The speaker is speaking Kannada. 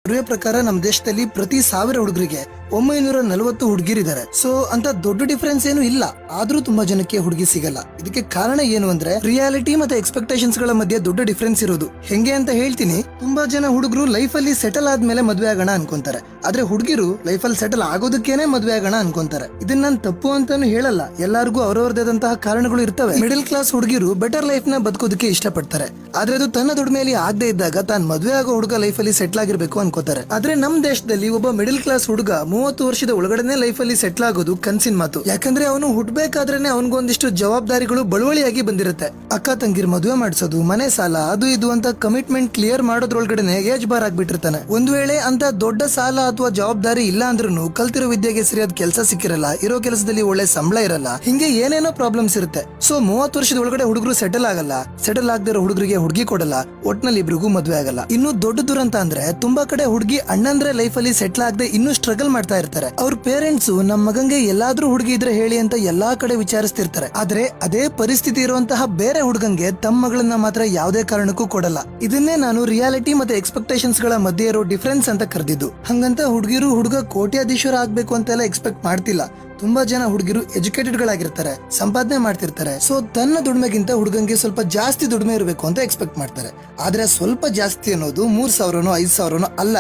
ಸರ್ವೆ ಪ್ರಕಾರ ನಮ್ಮ ದೇಶದಲ್ಲಿ ಪ್ರತಿ 1000 ಹುಡುಗರಿಗೆ 940 ಹುಡುಗಿರಿದ್ದಾರೆ. ಸೊ ಅಂತ ದೊಡ್ಡ ಡಿಫರೆನ್ಸ್ ಏನು ಇಲ್ಲ. ಆದ್ರೂ ತುಂಬಾ ಜನಕ್ಕೆ ಹುಡುಗಿ ಸಿಗಲ್ಲ. ಇದಕ್ಕೆ ಕಾರಣ ಏನು ಅಂದ್ರೆ ರಿಯಾಲಿಟಿ ಮತ್ತೆ ಎಕ್ಸ್ಪೆಕ್ಟೇಷನ್ಸ್ ಗಳ ಮಧ್ಯೆ ದೊಡ್ಡ ಡಿಫರೆನ್ಸ್ ಇರೋದು. ಹೆಂಗೆ ಅಂತ ಹೇಳ್ತೀನಿ. ತುಂಬಾ ಜನ ಹುಡುಗರು ಲೈಫ್ ಅಲ್ಲಿ ಸೆಟಲ್ ಆದ್ಮೇಲೆ ಮದ್ವೆ ಆಗೋಣ ಅನ್ಕೊಂತಾರೆ. ಆದ್ರೆ ಹುಡುಗಿರು ಲೈಫ್ ಅಲ್ಲಿ ಸೆಟಲ್ ಆಗೋದಕ್ಕೇನೆ ಮದ್ವೆ ಆಗೋಣ ಅನ್ಕೊಂತಾರೆ. ಇದನ್ನ ನಾನು ತಪ್ಪು ಅಂತಾನು ಹೇಳಲ್ಲ. ಎಲ್ಲರಿಗೂ ಅವರವರದಾದಂತಹ ಕಾರಣಗಳು ಇರ್ತವೆ. ಮಿಡಲ್ ಕ್ಲಾಸ್ ಹುಡುಗಿರು ಬೆಟರ್ ಲೈಫ್ ನ ಬದುಕೋದಕ್ಕೆ ಇಷ್ಟಪಡ್ತಾರೆ. ಆದ್ರೆ ಅದು ತನ್ನ ದುಡಿಮೆಯಲ್ಲಿ ಆಗದೆ ಇದ್ದಾಗ ತಾನು ಮದ್ವೆ ಆಗೋ ಹುಡುಗ ಲೈಫ್ ಅಲ್ಲಿ ಸೆಟ್ಲ್ ಆಗಿರ್ಬೇಕು ಅನ್ಕೋತಾರೆ. ಆದ್ರೆ ನಮ್ ದೇಶದಲ್ಲಿ ಒಬ್ಬ ಮಿಡಲ್ ಕ್ಲಾಸ್ ಹುಡುಗ 30 ವರ್ಷದ ಒಳಗಡೆನೆ ಲೈಫ್ ಅಲ್ಲಿ ಸೆಟ್ಲ್ ಆಗೋದು ಕನ್ಸಿನ ಮಾತು. ಯಾಕಂದ್ರೆ ಅವನು ಹುಟ್ಬೇಕಾದ್ರೇನೆ ಅವನಿಗೊಂದಿಷ್ಟು ಜವಾಬ್ದಾರಿಗಳು ಬಳುವಳಿಯಾಗಿ ಬಂದಿರುತ್ತೆ. ಅಕ್ಕ ತಂಗಿರ್ ಮದುವೆ ಮಾಡಿಸೋದು, ಮನೆ ಸಾಲ, ಅದು ಇದು ಅಂತ ಕಮಿಟ್ಮೆಂಟ್ ಕ್ಲಿಯರ್ ಮಾಡೋದ್ರೊಳಗಡೆನೆ ಏಜ್ ಬಾರ್ ಆಗ್ಬಿಟ್ಟಿರ್ತಾನೆ. ಒಂದ್ ವೇಳೆ ಅಂತ ದೊಡ್ಡ ಸಾಲ ಅಥವಾ ಜವಾಬ್ದಾರಿ ಇಲ್ಲ ಅಂದ್ರೂ ಕಲ್ತಿರೋ ವಿದ್ಯೆಗೆ ಸರಿಯಾದ ಕೆಲಸ ಸಿಕ್ಕಿರಲ್ಲ, ಇರೋ ಕೆಲಸದಲ್ಲಿ ಒಳ್ಳೆ ಸಂಬಳ ಇರಲ್ಲ, ಹಿಂಗೆ ಏನೇನೋ ಪ್ರಾಬ್ಲಮ್ಸ್ ಇರುತ್ತೆ. ಸೊ 30 ವರ್ಷದ ಒಳಗಡೆ ಹುಡುಗರು ಸೆಟಲ್ ಆಗಲ್ಲ. ಸೆಟಲ್ ಆಗದಿರೋ ಹುಡುಗರಿಗೆ ಹುಡುಗಿ ಕೊಡಲ್ಲ. ಒಟ್ನಲ್ಲಿ ಇಬ್ರಿಗೂ ಮದ್ವೆ ಆಗಲ್ಲ. ಇನ್ನು ದೊಡ್ಡ ದುರಂತ ಅಂದ್ರೆ ತುಂಬಾ ಕಡೆ ಹುಡುಗಿ ಅಣ್ಣಂದ್ರೆ ಲೈಫ್ ಅಲ್ಲಿ ಸೆಟ್ಲ್ ಆಗದೆ ಇನ್ನೂ ಸ್ಟ್ರಗಲ್ ಮಾಡ್ತಾ ಇರ್ತಾರೆ. ಅವ್ರ ಪೇರೆಂಟ್ಸ್ ನಮ್ಮ ಮಗಂಗೆ ಎಲ್ಲಾದ್ರೂ ಹುಡುಗಿ ಇದ್ರೆ ಹೇಳಿ ಅಂತ ಎಲ್ಲಾ ಕಡೆ ವಿಚಾರಿಸ್ತಿರ್ತಾರೆ. ಆದ್ರೆ ಅದೇ ಪರಿಸ್ಥಿತಿ ಇರುವಂತಹ ಬೇರೆ ಹುಡುಗಂಗೆ ತಮ್ಮ ಮಗಳನ್ನ ಮಾತ್ರ ಯಾವುದೇ ಕಾರಣಕ್ಕೂ ಕೊಡಲ್ಲ. ಇದನ್ನೇ ನಾನು ರಿಯಾಲಿಟಿ ಮತ್ತೆ ಎಕ್ಸ್ಪೆಕ್ಟೇಷನ್ಸ್ ಗಳ ಮಧ್ಯೆ ಇರೋ ಡಿಫರೆನ್ಸ್ ಅಂತ ಕರೆದಿದ್ದು. ಹಂಗಂತ ಹುಡುಗಿರು ಹುಡುಗ ಕೋಟ್ಯಾಧೀಶ್ವರ ಆಗ್ಬೇಕು ಅಂತೆಲ್ಲ ಎಕ್ಸ್ಪೆಕ್ಟ್ ಮಾಡ್ತಿಲ್ಲ. ತುಂಬಾ ಜನ ಹುಡುಗಿರು ಎಜುಕೇಟೆಡ್ ಗಳಾಗಿರ್ತಾರೆ, ಸಂಪಾದನೆ ಮಾಡ್ತಿರ್ತಾರೆ. ಸೊ ತನ್ನ ದುಡಿಮೆಗಿಂತ ಹುಡುಗಂಗೆ ಸ್ವಲ್ಪ ಜಾಸ್ತಿ ದುಡಿಮೆ ಇರಬೇಕು ಅಂತ ಎಕ್ಸ್ಪೆಕ್ಟ್ ಮಾಡ್ತಾರೆ. ಆದ್ರೆ ಸ್ವಲ್ಪ ಜಾಸ್ತಿ ಅನ್ನೋದು 3000ನೋ 5000ನೋ ಅಲ್ಲ.